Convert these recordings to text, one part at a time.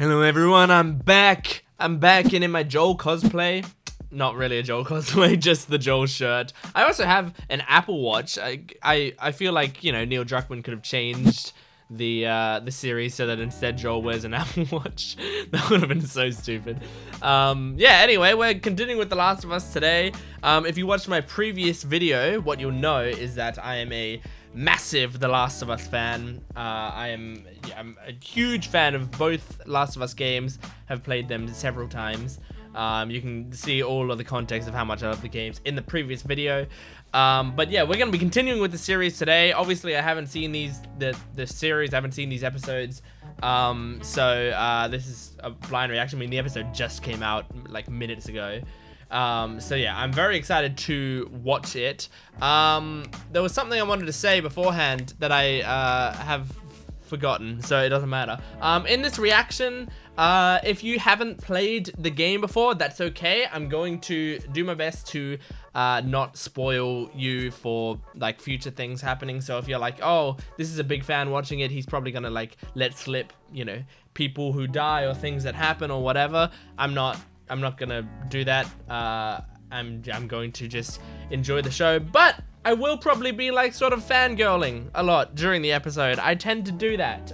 Hello everyone, I'm back and in my Joel cosplay. Not really a Joel cosplay, just the Joel shirt. I also have an Apple Watch. I feel like, you know, Neil Druckmann could have changed the series so that instead Joel wears an Apple Watch. That would have been so stupid. Yeah, anyway, we're continuing with The Last of Us today. If you watched my previous video, what you'll know is that I am a massive The Last of Us fan. I'm a huge fan of both Last of Us games, have played them several times. You can see all of the context of how much I love the games in the previous video. But yeah, we're going to be continuing with the series today. Obviously, I haven't seen the series, I haven't seen these episodes. So this is a blind reaction. I mean, the episode just came out like minutes ago. So yeah, I'm very excited to watch it. There was something I wanted to say beforehand that I have forgotten, so it doesn't matter. In this reaction, if you haven't played the game before, that's okay. I'm going to do my best to not spoil you for like future things happening. So if you're like, oh, this is a big fan watching it, he's probably gonna like let slip, you know, people who die or things that happen or whatever. I'm not gonna do that. I'm going to just enjoy the show, but I will probably be like sort of fangirling a lot during the episode. I tend to do that.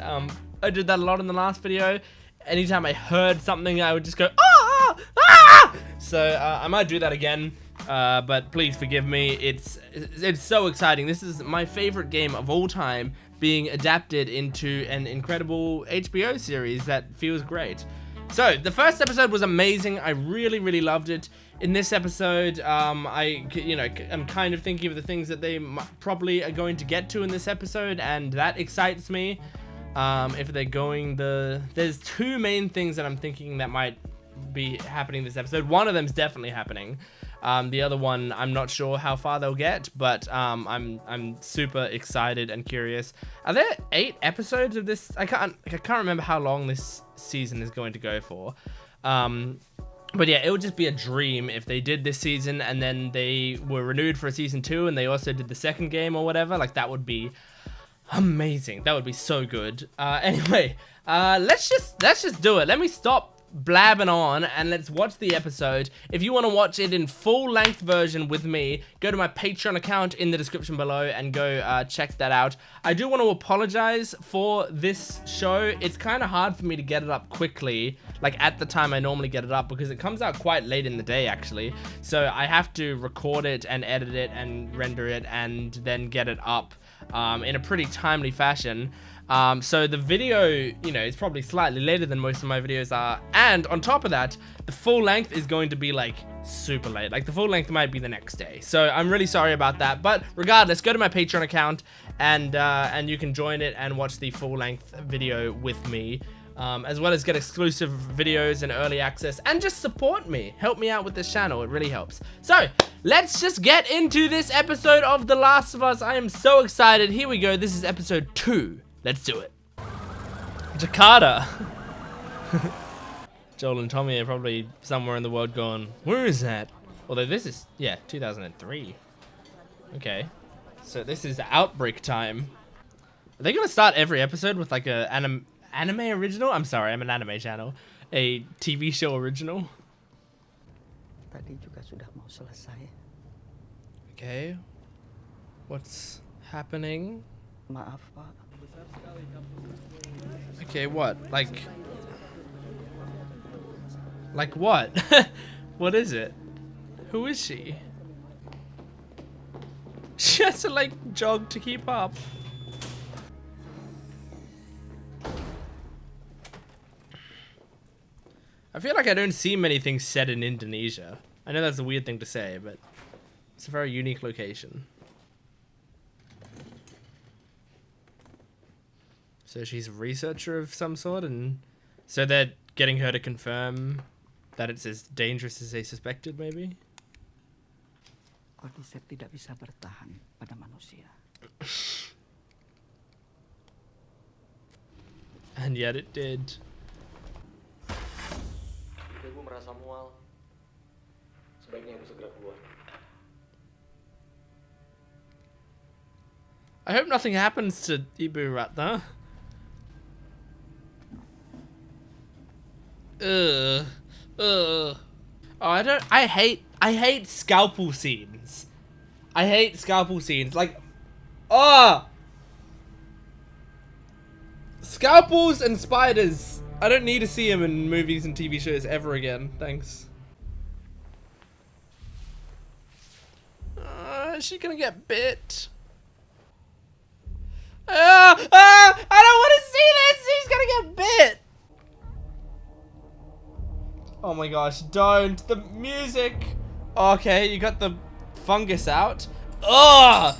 I did that a lot in the last video. Anytime I heard something, I would just go, ah, ah! So I might do that again, but please forgive me. It's so exciting. This is my favorite game of all time being adapted into an incredible HBO series that feels great. So, the first episode was amazing. I really, really loved it. In this episode, I'm kind of thinking of the things that they probably are going to get to in this episode, and that excites me. If they're going there's two main things that I'm thinking that might be happening this episode. One of them's definitely happening. The other one, I'm not sure how far they'll get, but I'm super excited and curious. Are there 8 episodes of this? I can't remember how long this season is going to go for. But yeah, it would just be a dream if they did this season and then they were renewed for a season 2 and they also did the second game or whatever. Like, that would be amazing. That would be so good. Anyway, let's just do it. Let me stop blabbing on and let's watch the episode. If you want to watch it in full length version with me, go to my Patreon account in the description below and go check that out. I do want to apologize for this show. It's kind of hard for me to get it up quickly, like at the time I normally get it up, because it comes out quite late in the day actually. So I have to record it and edit it and render it and then get it up in a pretty timely fashion. So the video, you know, is probably slightly later than most of my videos are. And on top of that, the full length is going to be like super late. Like the full length might be the next day. So I'm really sorry about that. But regardless, go to my Patreon account and you can join it and watch the full length video with me. As well as get exclusive videos and early access and just support me. Help me out with this channel. It really helps. So let's just get into this episode of The Last of Us. I am so excited. Here we go. This is episode 2. Let's do it. Jakarta. Joel and Tommy are probably somewhere in the world going, where is that? Although this is, yeah, 2003. Okay. So this is outbreak time. Are they going to start every episode with like a anime original? I'm sorry, I'm an anime channel. A TV show original. Tadi juga sudah mau selesai. Okay. What's happening? Maaf, Pak. Okay, what? Like what? What is it? Who is she? She has to like jog to keep up. I feel like I don't see many things set in Indonesia. I know that's a weird thing to say, but it's a very unique location. So she's a researcher of some sort, and so they're getting her to confirm that it's as dangerous as they suspected, maybe? Cordyceps tidak bisa bertahan pada manusia. And yet it did. Ibu merasa mual. Sebaiknya ibu segera keluar. I hope nothing happens to Ibu Ratna. Ugh. Ugh. Oh, I hate scalpel scenes. I hate scalpel scenes. Like, oh! Scalpels and spiders. I don't need to see them in movies and TV shows ever again. Thanks. Is she gonna get bit? I don't want to see this! She's gonna get bit! Oh my gosh, don't. The music. Okay, you got the fungus out. Ugh!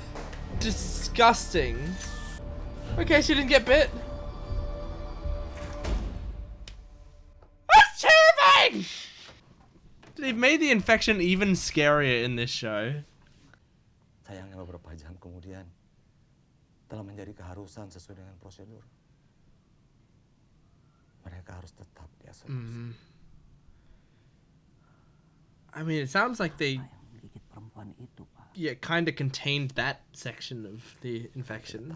Disgusting. Okay, she didn't get bit. That's terrifying! They've made the infection even scarier in this show. Sayangnya beberapa jam kemudian telah menjadi keharusan sesuai dengan prosedur. Mereka harus tetap di isolasi. I mean, it sounds like they kind of contained that section of the infection.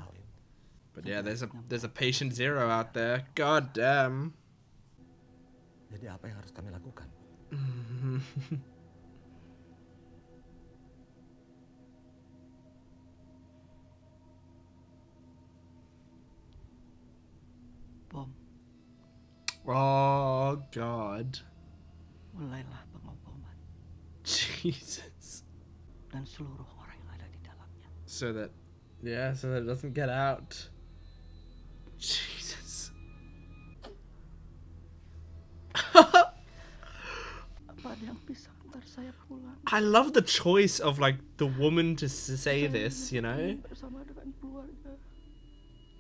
But yeah, there's a patient zero out there. God damn. Jadi apa yang harus kami lakukan? Bom. Oh God. Mulailah pengoboman. Jesus. Dan seluruh orang yang ada di dalamnya. So that it doesn't get out. Jesus. Apa ada yang bisa antar saya pulang? I love the choice of like the woman to say this, you know? Bersama dengan keluarga.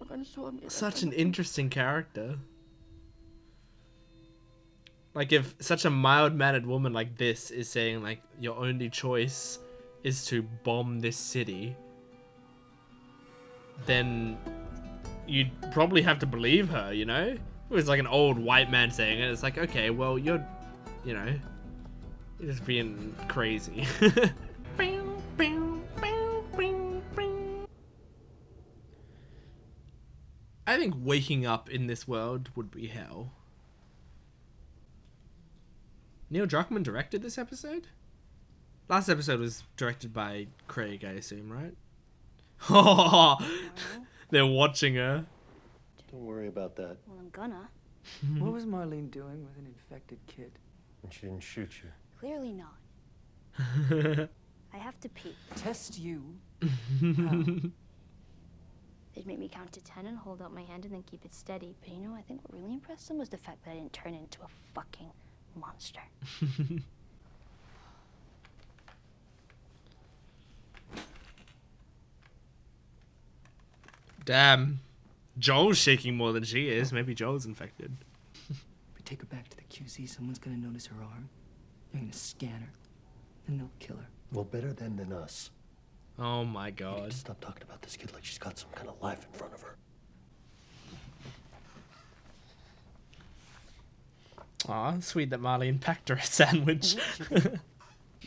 Dengan suami. Such an interesting character. Like if such a mild-mannered woman like this is saying like your only choice is to bomb this city, then you'd probably have to believe her, you know? If it was like an old white man saying it, it's like, okay, well, you're just being crazy. I think waking up in this world would be hell. Neil Druckmann directed this episode? Last episode was directed by Craig, I assume, right? Oh, they're watching her. Don't worry about that. Well, I'm gonna. What was Marlene doing with an infected kid? And she didn't shoot you. Clearly not. I have to pee. Test you? They'd make me count to 10 and hold out my hand and then keep it steady. But you know, I think what really impressed them was the fact that I didn't turn into a fucking monster. Damn. Joel's shaking more than she is. Maybe Joel's infected. If we take her back to the QZ, someone's gonna notice her arm. They're gonna scan her. Then they'll kill her. Well, better them than us. Oh my You need God. to stop talking about this kid like she's got some kind of life in front of her. Aw, sweet that Marlene packed her a sandwich. You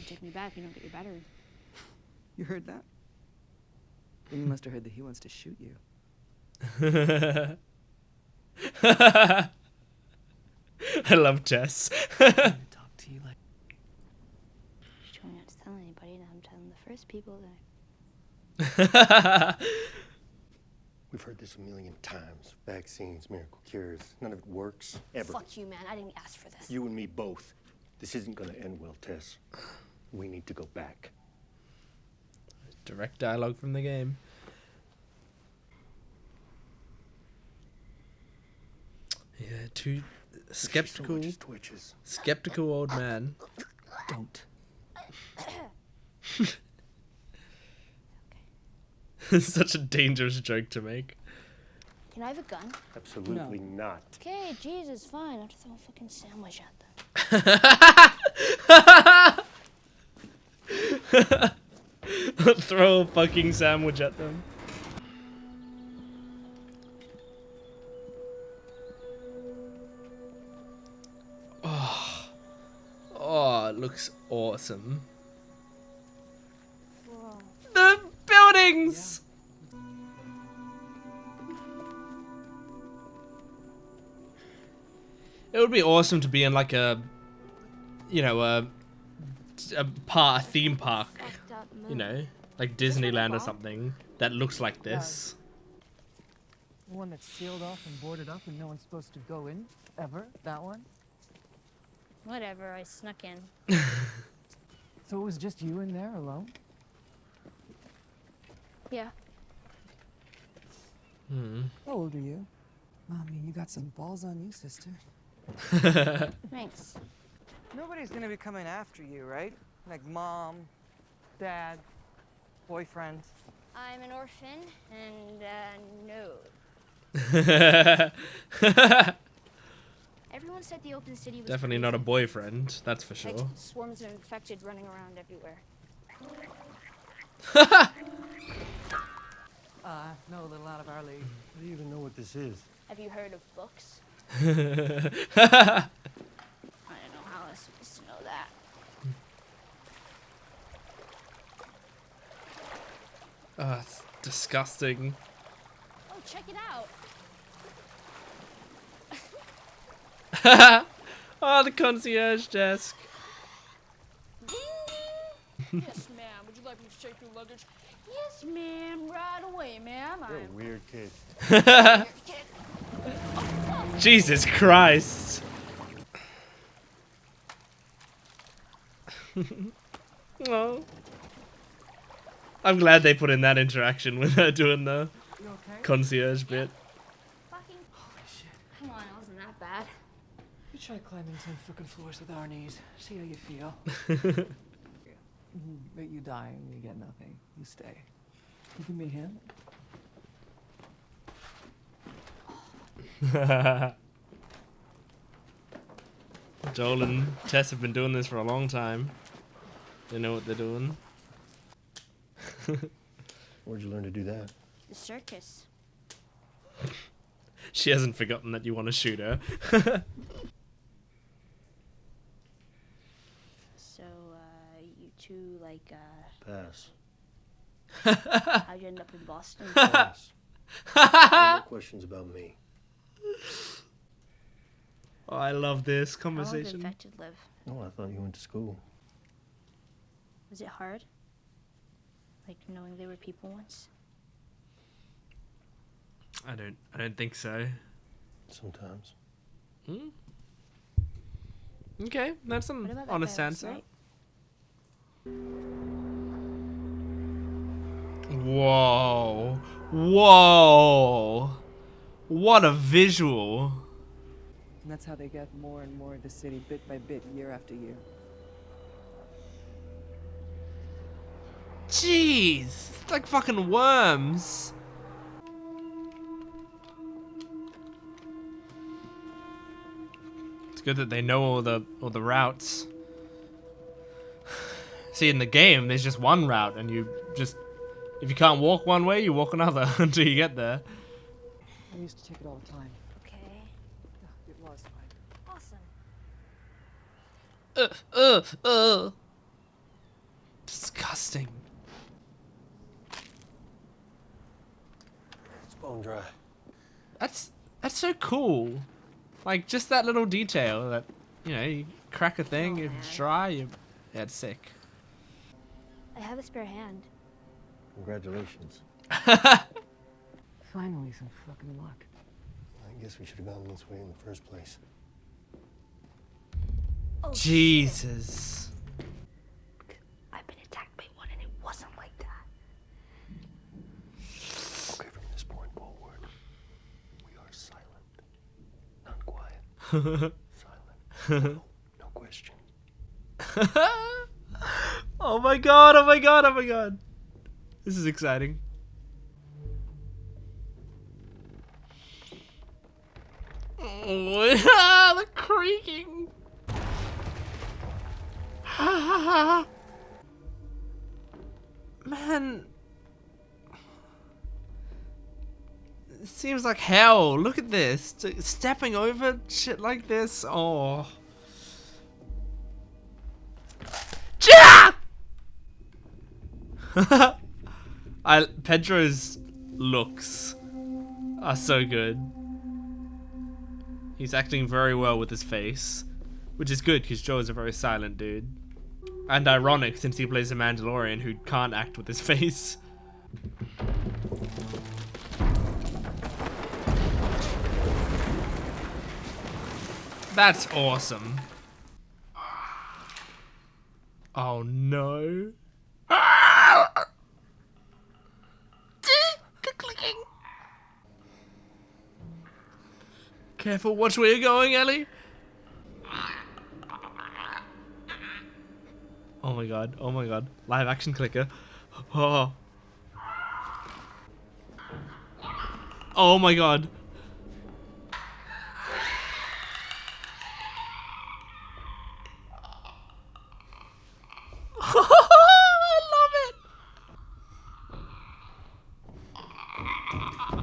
take me back, you don't get your battery. You heard that? Then you must have heard that he wants to shoot you. I love Tess. I'm gonna talk to you like You told me not to tell anybody, now I'm telling the first people that We've heard this a million times. Vaccines, miracle cures. None of it works. Ever. Fuck you, man. I didn't ask for this. You and me both. This isn't gonna end well, Tess. We need to go back. Direct dialogue from the game. Yeah, too skeptical. She so much twitches. Skeptical old man. don't. Such a dangerous joke to make. Can I have a gun? Absolutely not. Okay, Jesus, fine. I'll throw a fucking sandwich at them. Throw a fucking sandwich at them. Oh, it looks awesome. Whoa. The buildings! It would be awesome to be in like a, you know, a theme park, you know, like Disneyland or something that looks like this. The one that's sealed off and boarded up and no one's supposed to go in, ever? That one? Whatever, I snuck in. So it was just you in there alone? Yeah. How old are you? I mean, you got some balls on you, sister. Thanks. Nobody's gonna be coming after you, right? Like mom, dad, boyfriend. I'm an orphan, and no. Everyone said the open city was Definitely not a boyfriend, that's for sure. like swarms of infected running around everywhere. No, a little out of our league. Do you even know what this is? Have you heard of books? I don't know how I was supposed to know that. Oh, it's disgusting. Oh, check it out. Oh, the concierge desk. Yes, ma'am. Would you like me to check your luggage? Yes, ma'am. Right away, ma'am. You're a weird kid. Jesus Christ. Oh. I'm glad they put in that interaction with her doing the You okay? concierge bit. Fucking. Holy shit. Come on, it wasn't that bad. You try climbing 10 fucking floors with our knees. See how you feel. But you die and you get nothing. You stay. You can meet him. Joel and Tess have been doing this for a long time. They know what they're doing. Where'd you learn to do that? The circus. She hasn't forgotten that you want to shoot her. So, you two, like, Pass. how'd you end up in Boston? Pass. No questions about me. Oh, I love this How long did conversation. infected live? Oh, I thought you went to school. Was it hard? Like, knowing they were people once? I don't think so. Sometimes. Hmm? Okay, that's What an about that honest guy last answer. night? Whoa. Whoa. What a visual. And that's how they get more and more of the city, bit by bit, year after year. Jeez. It's like fucking worms. It's good that they know all the routes. See, in the game, there's just one route, and you just, if you can't walk one way, you walk another until you get there. I used to take it all the time. Okay. It was fine. Awesome. Disgusting. It's bone dry. That's so cool. Like, just that little detail that, you know, you crack a thing, it's dry, yeah, it's sick. I have a spare hand. Congratulations. Finally, some fucking luck. I guess we should have gone this way in the first place. Oh, Jesus. shit. I've been attacked by one and it wasn't like that. Okay, from this point forward, we are silent. Not quiet. Silent. No question. Oh my god, oh my god, oh my god. This is exciting. Oh, the creaking. Man. It seems like hell. Look at this. Stepping over shit like this. Oh. Pedro's looks are so good. He's acting very well with his face, which is good because Joel is a very silent dude. And ironic since he plays a Mandalorian who can't act with his face. That's awesome. Oh no. Clicking. Careful, watch where you're going, Ellie. Oh my god, oh my god. Live action clicker. Oh. Oh my god. I love it.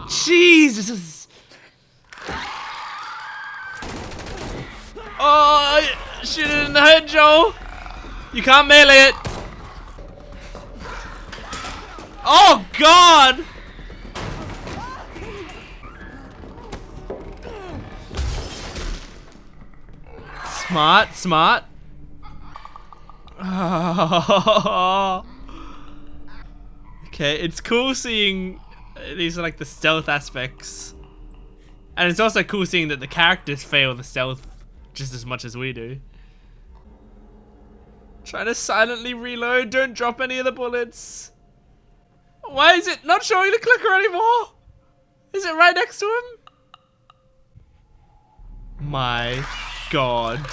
Jesus. Oh, shoot it in the head, Joel. You can't melee it. Oh god. Smart, smart. Okay, it's cool seeing these are like the stealth aspects. And it's also cool seeing that the characters fail the stealth just as much as we do. Trying to silently reload, don't drop any of the bullets. Why is it not showing the clicker anymore? Is it right next to him? My god.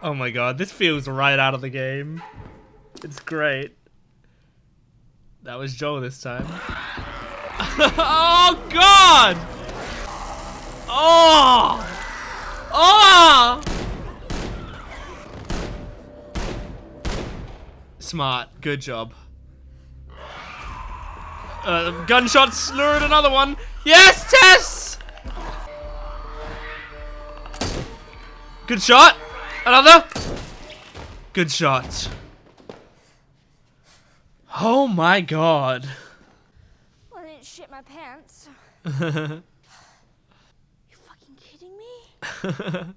Oh my god, this feels right out of the game. It's great. That was Joel this time. Oh god! Oh! Oh! Smart, good job. Gunshots lured another one. Yes, Tess! Good shot. Another. Good shot. Oh my god. Well, I didn't shit my pants. You fucking kidding me? I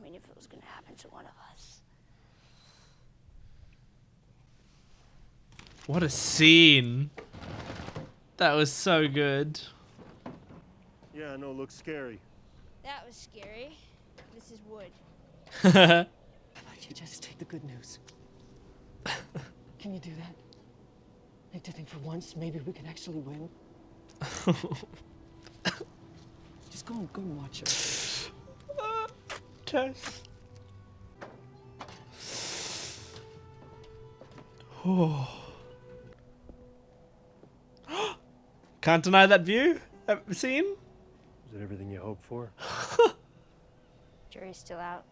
mean, if it was gonna happen to one of us. What a scene. That was so good. Yeah, I know, looks scary. That was scary. This is wood. How about you just take the good news? Can you do that? Like to think for once maybe we can actually win? Just go and watch her. Tess. Oh. Can't deny that view. That scene. Is it everything you hoped for? Jury's still out.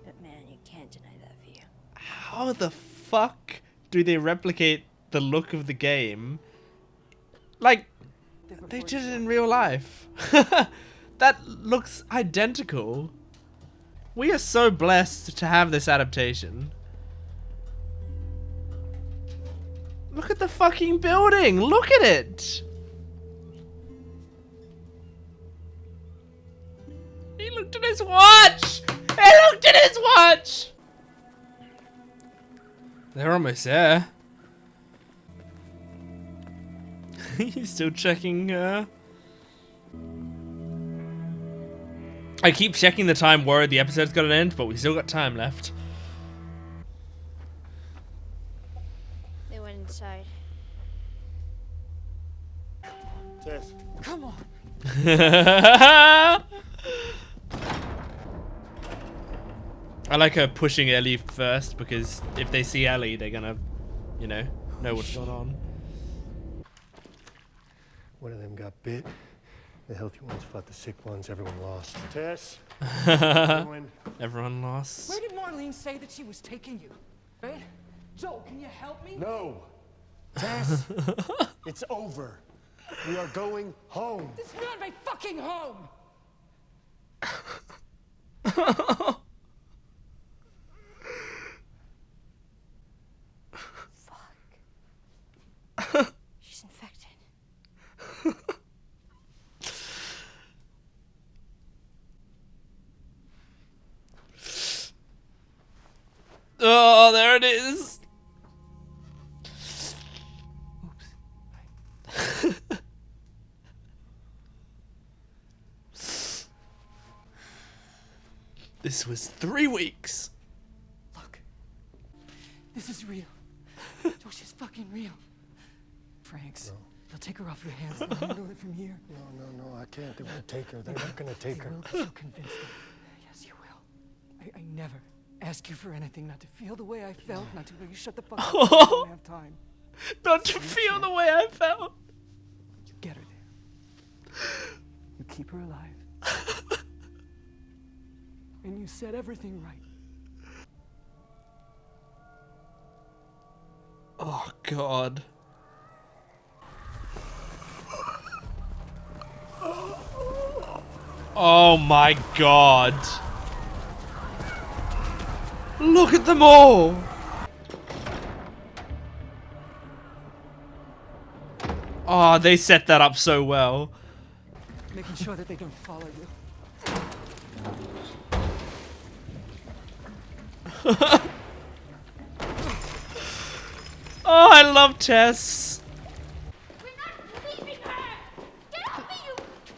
But man, you can't deny that view. How the fuck do they replicate the look of the game? Like, they did it in real life. That looks identical. We are so blessed to have this adaptation. Look at the fucking building. Look at it. He looked at his watch. He looked at his watch. They're almost there. He's still checking. I keep checking the time worried the episode's got an end, but we still got time left. They went inside. Tess. Come on. I like her pushing Ellie first because if they see Ellie, they're gonna, you know what's going on. One of them got bit. The healthy ones fought the sick ones. Everyone lost. Tess. Everyone lost. Where did Marlene say that she was taking you? Right? Joel, can you help me? No. Tess. It's over. We are going home. This is not my fucking home! Oh, there it is. This was 3 weeks. Look, this is real. Josh is fucking real. Franks, they'll take her off your hands and handle it from here. No, I can't. They won't take her. They're not gonna take her. You will, 'cause you'll convince them. Yes, you will. I never ask you for anything, not to feel the way I felt, not to you shut the fuck up. I don't have time. Not to feel the way I felt. You get her there. You keep her alive. And you set everything right. Oh, God. Oh my God. Look at them all. Oh, they set that up so well. Making sure that they don't follow you. Oh, I love Tess. We're not leaving her! Get off me, you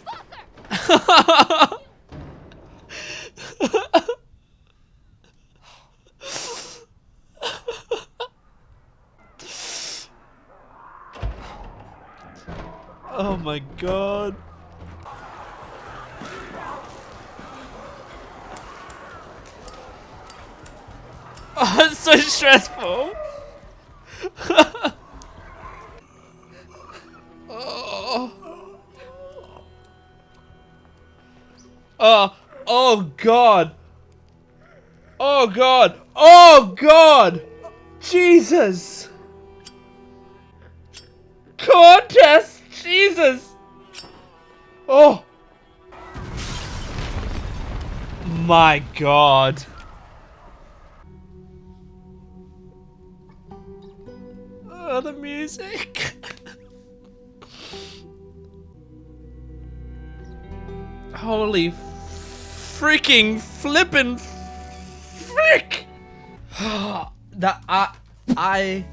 fucker! Oh my God. Oh, it's so stressful. Oh. Oh God. Oh God. Oh God. Jesus. Come on, Tess. Jesus. Oh. My God. Oh, the music. Holy freaking flippin' frick. That I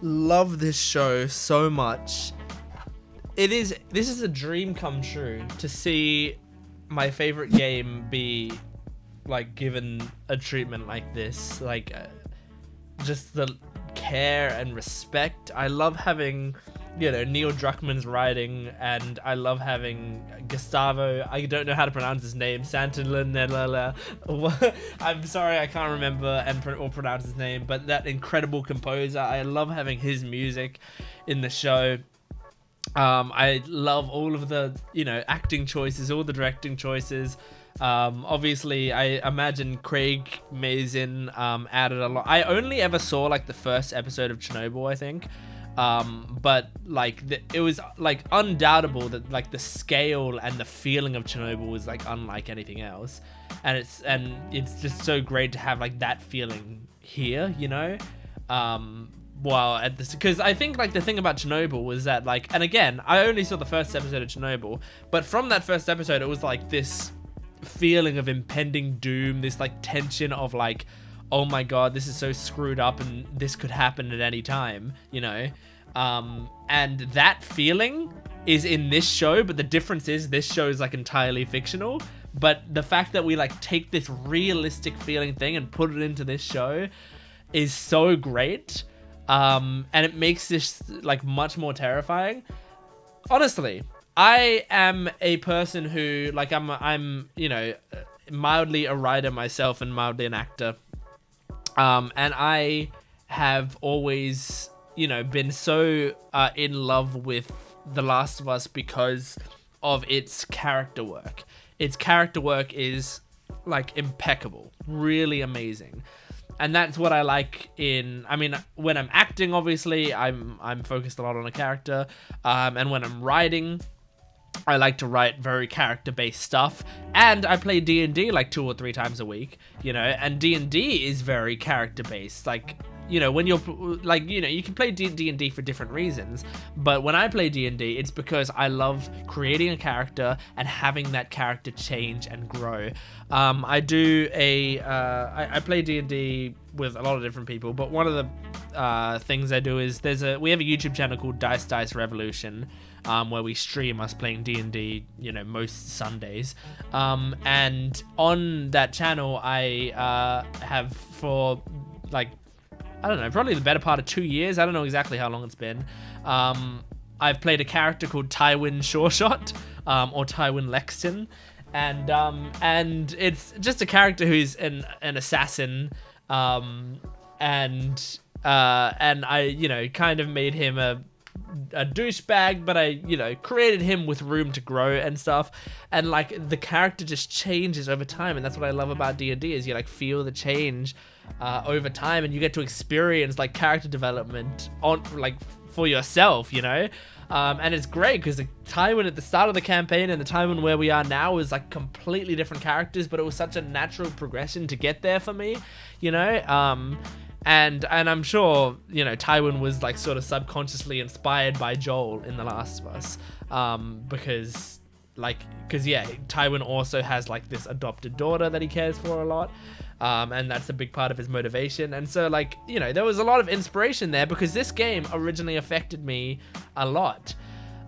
love this show so much. This is a dream come true to see my favorite game be like given a treatment like this, like just the care and respect. I love having, you know, Neil Druckmann's writing, and I love having Gustavo, I don't know how to pronounce his name, Santalanella. I'm sorry, I can't remember or pronounce his name, but that incredible composer. I love having his music in the show. I love all of the, you know, acting choices, all the directing choices. Obviously, I imagine Craig Mazin added a lot. I only ever saw like the first episode of Chernobyl, I think. But like it was like undoubtable that like the scale and the feeling of Chernobyl was like unlike anything else, and it's just so great to have like that feeling here, you know. While at this, because I think like the thing about Chernobyl was that like, and again, I only saw the first episode of Chernobyl, but from that first episode, it was like this feeling of impending doom, this like tension of like, oh my God, this is so screwed up and this could happen at any time, you know. And that feeling is in this show, but the difference is this show is like entirely fictional. But the fact that we like take this realistic feeling thing and put it into this show is so great. And it makes this like much more terrifying. Honestly, I am a person who like I'm you know, mildly a writer myself and mildly an actor. And I have always, you know, been so in love with The Last of Us because of its character work. Its character work is like impeccable, really amazing. And that's what I like in, I mean, when I'm acting, obviously, I'm focused a lot on a character. And when I'm writing, I like to write very character-based stuff. And I play D&D like 2 or 3 times a week, you know, and D&D is very character-based. Like, you know, when you're like, you know, you can play D&D for different reasons, but when I play D&D, it's because I love creating a character and having that character change and grow. I play D&D with a lot of different people, but one of the things I do is we have a YouTube channel called Dice Revolution, where we stream us playing D&D, you know, most Sundays. And on that channel, I have for like, I don't know, probably the better part of 2 years. I don't know exactly how long it's been. I've played a character called Tywin Shawshot, or Tywin Lexton, and it's just a character who's an assassin, and I, you know, kind of made him a douchebag, but I, you know, created him with room to grow and stuff, and like the character just changes over time, and that's what I love about D&D is you like feel the change over time, and you get to experience like character development on like for yourself, you know. And it's great because the Tywin at the start of the campaign and the Tywin where we are now is like completely different characters, but it was such a natural progression to get there for me, you know. And I'm sure, you know, Tywin was like sort of subconsciously inspired by Joel in The Last of Us, because yeah, Tywin also has like this adopted daughter that he cares for a lot. And that's a big part of his motivation. And so, like, you know, there was a lot of inspiration there because this game originally affected me a lot.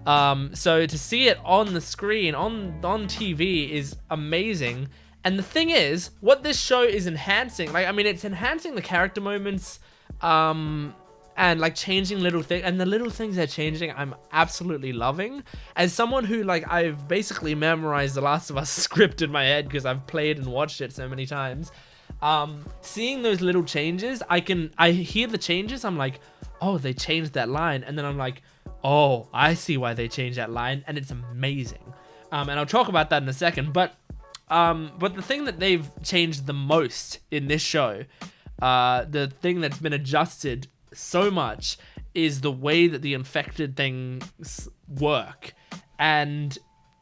So to see it on the screen, on TV is amazing. And the thing is, what this show is enhancing, like, I mean, it's enhancing the character moments, and like changing little things, and the little things they're changing, I'm absolutely loving. As someone who, like, I've basically memorized The Last of Us script in my head because I've played and watched it so many times. Seeing those little changes, I hear the changes, I'm like, oh, they changed that line, and then I'm like, oh, I see why they changed that line, and it's amazing. And I'll talk about that in a second, but the thing that they've changed the most in this show, the thing that's been adjusted so much, is the way that the infected things work, and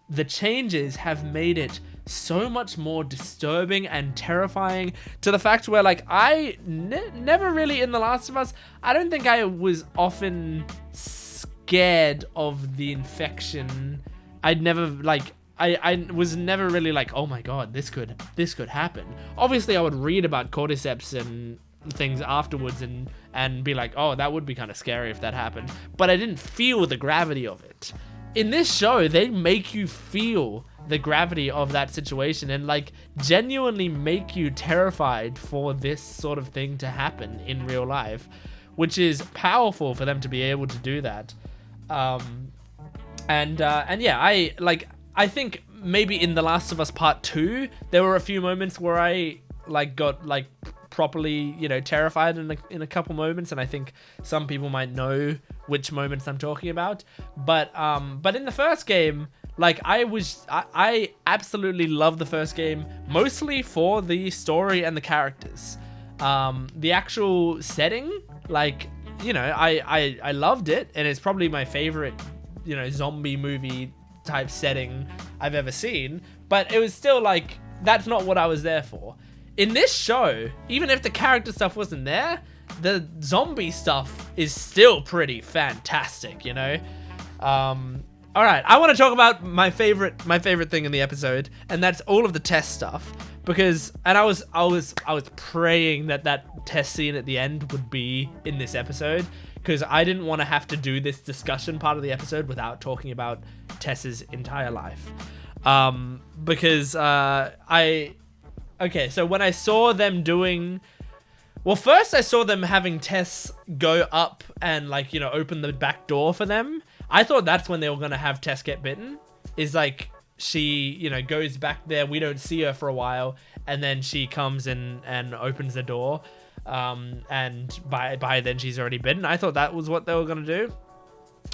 the changes have made it so much more disturbing and terrifying, to the fact where, like, I never really in The Last of Us, I don't think I was often scared of the infection. I'd never, like, I was never really like, oh my god, this could happen. Obviously, I would read about cordyceps and things afterwards and be like, oh, that would be kind of scary if that happened. But I didn't feel the gravity of it. In this show, they make you feel the gravity of that situation and like genuinely make you terrified for this sort of thing to happen in real life, which is powerful for them to be able to do that. And yeah, I think maybe in The Last of Us Part 2, there were a few moments where I like got like properly, you know, terrified in a couple moments, and I think some people might know which moments I'm talking about. But in the first game, like I absolutely love the first game, mostly for the story and the characters. The actual setting, like, you know, I loved it, and it's probably my favorite, you know, zombie movie type setting I've ever seen, but it was still like, that's not what I was there for. In this show, even if the character stuff wasn't there, the zombie stuff is still pretty fantastic, you know? All right, I want to talk about my favorite thing in the episode, and that's all of the Tess stuff, because, and I was praying that Tess scene at the end would be in this episode, because I didn't want to have to do this discussion part of the episode without talking about Tess's entire life. Because okay, so when I saw them doing, well, first I saw them having Tess go up and, like, you know, open the back door for them. I thought that's when they were going to have Tess get bitten, is like, she, you know, goes back there, we don't see her for a while, and then she comes in and opens the door. And by then she's already bitten. I thought that was what they were gonna do,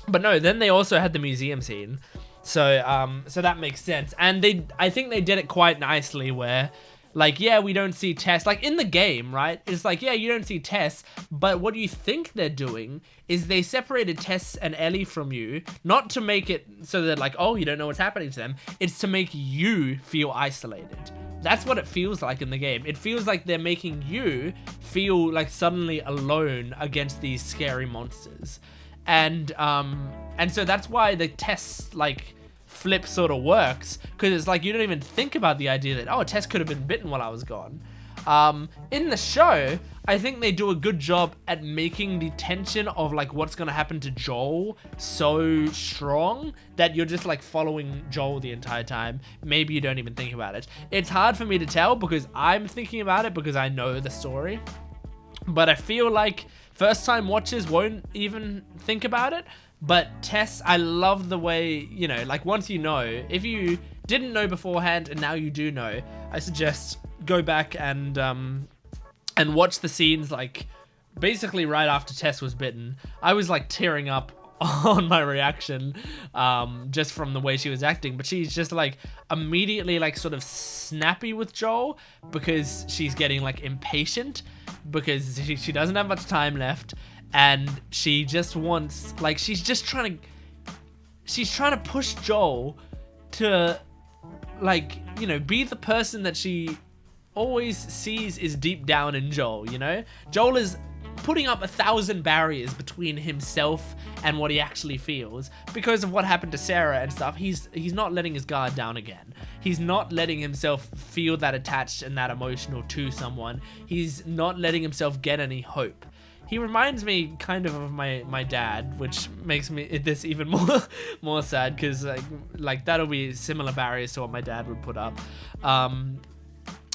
but no. Then they also had the museum scene, so that makes sense. And I think they did it quite nicely, where, like, yeah, we don't see Tess, like in the game, right? It's like, yeah, you don't see Tess, but what you think they're doing is they separated Tess and Ellie from you, not to make it so that, like, oh, you don't know what's happening to them. It's to make you feel isolated, that's what it feels like in the game. It feels like they're making you feel like suddenly alone against these scary monsters. And so that's why the Tess like flip sort of works, because it's like you don't even think about the idea that, oh, Tess could have been bitten while I was gone. In the show, I think they do a good job at making the tension of like what's gonna happen to Joel so strong that you're just like following Joel the entire time. Maybe you don't even think about it. It's hard for me to tell because I'm thinking about it because I know the story, but I feel like first time watchers won't even think about it. But Tess, I love the way, you know, like once you know, if you didn't know beforehand and now you do know, I suggest go back and watch the scenes like basically right after Tess was bitten. I was like tearing up on my reaction just from the way she was acting, but she's just like immediately like sort of snappy with Joel because she's getting like impatient because she doesn't have much time left. And she just wants, like, she's trying to push Joel to, like, you know, be the person that she always sees is deep down in Joel, you know? Joel is putting up 1,000 barriers between himself and what he actually feels because of what happened to Sarah and stuff. He's not letting his guard down again. He's not letting himself feel that attached and that emotional to someone. He's not letting himself get any hope. He reminds me kind of my dad, which makes me this even more sad because like that'll be similar barriers to what my dad would put up.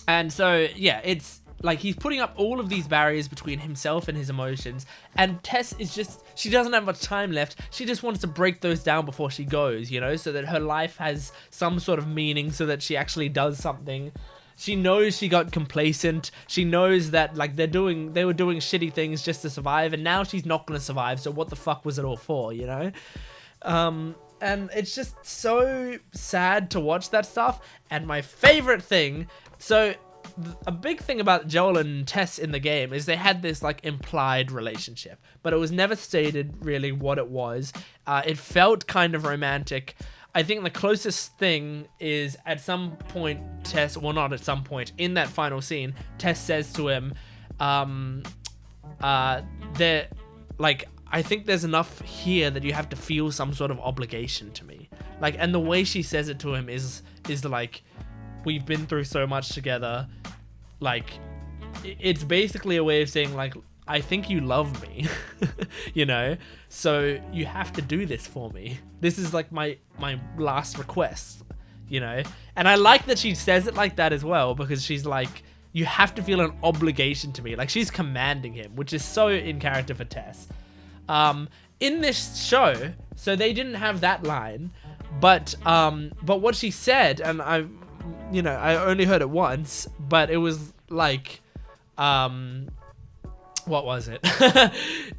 And so yeah, it's like he's putting up all of these barriers between himself and his emotions, and Tess is just, she doesn't have much time left. She just wants to break those down before she goes, you know, so that her life has some sort of meaning, so that she actually does something. She knows she got complacent. She knows that like they were doing shitty things just to survive, and now she's not gonna survive. So what the fuck was it all for, you know? And it's just so sad to watch that stuff. And my favorite thing, so a big thing about Joel and Tess in the game is they had this like implied relationship, but it was never stated really what it was. It felt kind of romantic. I think the closest thing is at some point Tess, well not at some point, in that final scene, Tess says to him, there, like, I think there's enough here that you have to feel some sort of obligation to me. Like, and the way she says it to him is like, we've been through so much together. Like, it's basically a way of saying like, I think you love me, you know? So you have to do this for me. This is like my last request, you know? And I like that she says it like that as well, because she's like, you have to feel an obligation to me. Like, she's commanding him, which is so in character for Tess. In this show, so they didn't have that line, but what she said, and I only heard it once, but it was like, what was it?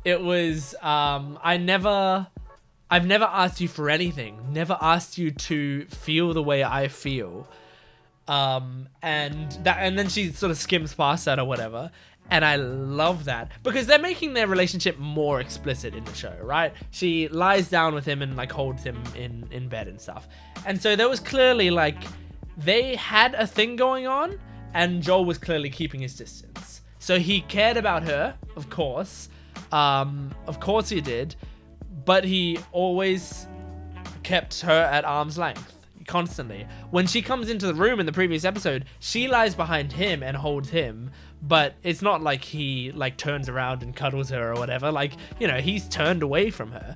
It was, I've never asked you for anything. Never asked you to feel the way I feel. And then she sort of skims past that or whatever. And I love that because they're making their relationship more explicit in the show, right? She lies down with him and like holds him in bed and stuff. And so there was clearly like, they had a thing going on and Joel was clearly keeping his distance. So he cared about her, of course. Of course he did. But he always kept her at arm's length, constantly. When she comes into the room in the previous episode, she lies behind him and holds him. But it's not like he like turns around and cuddles her or whatever. Like, you know, he's turned away from her.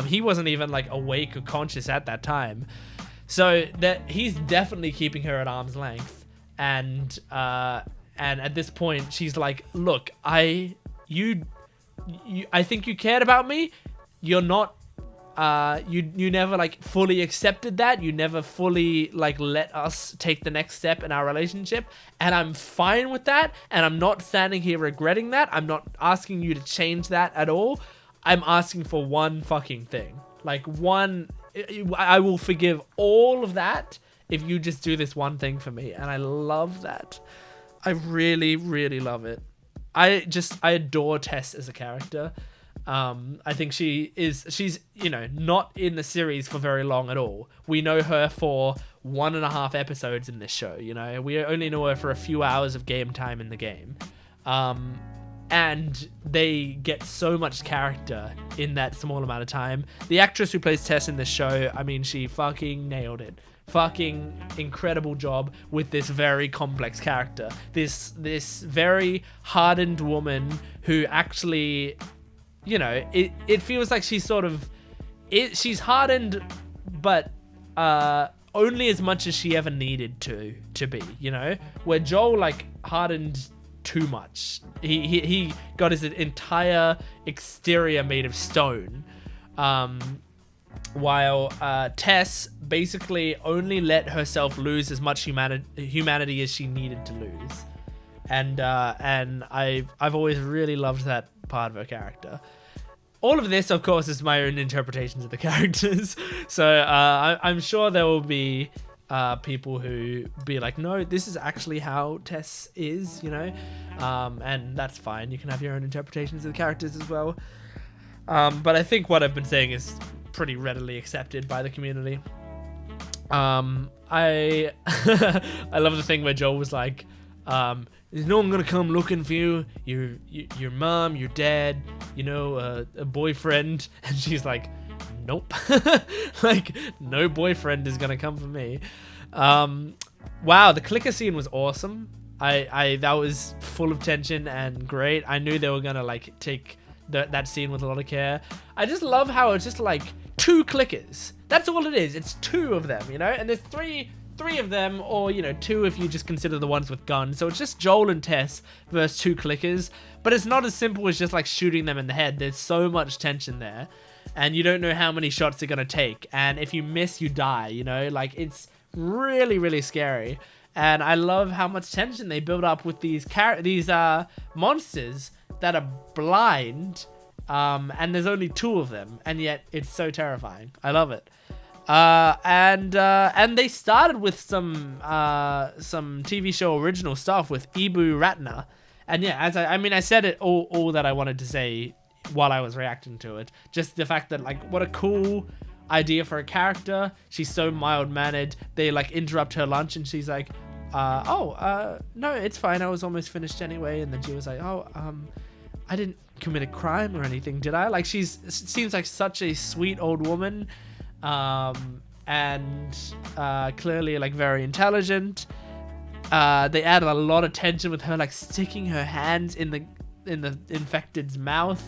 He wasn't even like awake or conscious at that time. So that he's definitely keeping her at arm's length. And at this point, she's like, look, I think you cared about me. You're not, you never like fully accepted that. You never fully like let us take the next step in our relationship. And I'm fine with that. And I'm not standing here regretting that. I'm not asking you to change that at all. I'm asking for one fucking thing. Like one, I will forgive all of that if you just do this one thing for me. And I love that. I really, really love it. I adore Tess as a character. I think she's not in the series for very long at all. We know her for 1.5 episodes in this show. We only know her for a few hours of game time in the game. And they get so much character in that small amount of time. The actress who plays Tess in this show, I mean, she fucking nailed it. Fucking incredible job with this very complex character. This very hardened woman who actually, it feels like she's sort of, she's hardened, but only as much as she ever needed to be, where Joel like hardened too much. He got his entire exterior made of stone, while Tess basically only let herself lose as much humanity as she needed to lose. And I've always really loved that part of her character. All of this, of course, is my own interpretations of the characters. So I'm sure there will be people who be like, no, this is actually how Tess is, and that's fine. You can have your own interpretations of the characters as well. But I think what I've been saying is pretty readily accepted by the community. I I love the thing where Joel was like, is no one gonna come looking for you? Your mom, your dad, a boyfriend? And she's like, nope. Like, no boyfriend is gonna come for me. Wow, the clicker scene was awesome. That was full of tension and great. I knew they were gonna like take that scene with a lot of care. I just love how it's just like 2 clickers. That's all it is. It's 2 of them, and there's three of them, or 2 if you just consider the ones with guns. So it's just Joel and Tess versus 2 clickers, but it's not as simple as just like shooting them in the head. There's so much tension there, and you don't know how many shots they're gonna take, and if you miss, you die. Like, it's really, really scary. And I love how much tension they build up with these monsters that are blind, and there's only 2 of them, and yet it's so terrifying. I love it. And they started with some TV show original stuff with Ibu Ratna, and yeah, I said it all that I wanted to say while I was reacting to it. Just the fact that, like, what a cool idea for a character. She's so mild-mannered. They like interrupt her lunch, and she's like, no, it's fine. I was almost finished anyway. And then she was like, I didn't commit a crime or anything, did I? Like, seems like such a sweet old woman. And clearly like very intelligent. They added a lot of tension with her like sticking her hands in the infected's mouth,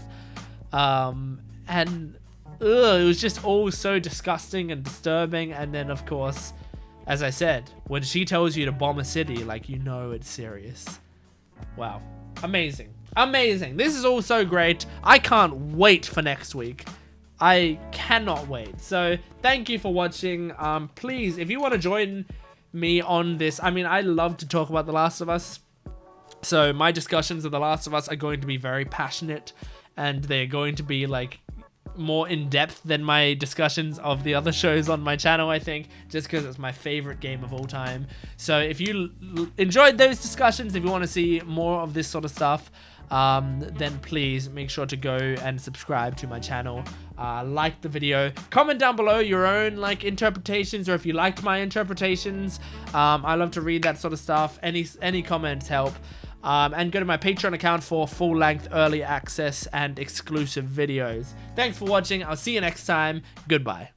and it was just all so disgusting and disturbing. And then of course, as I said, when she tells you to bomb a city, like, it's serious. Wow, amazing. This is all so great. I can't wait for next week. I cannot wait. So thank you for watching. Please, if you want to join me on this, I love to talk about The Last of Us. So my discussions of The Last of Us are going to be very passionate, and they're going to be like more in depth than my discussions of the other shows on my channel, I think, just because it's my favorite game of all time. So if you enjoyed those discussions, if you want to see more of this sort of stuff, then please make sure to go and subscribe to my channel. Like the video, comment down below your own like interpretations, or if you liked my interpretations. I love to read that sort of stuff. Any comments help. And go to my Patreon account for full-length early access and exclusive videos. Thanks for watching. I'll see you next time. Goodbye.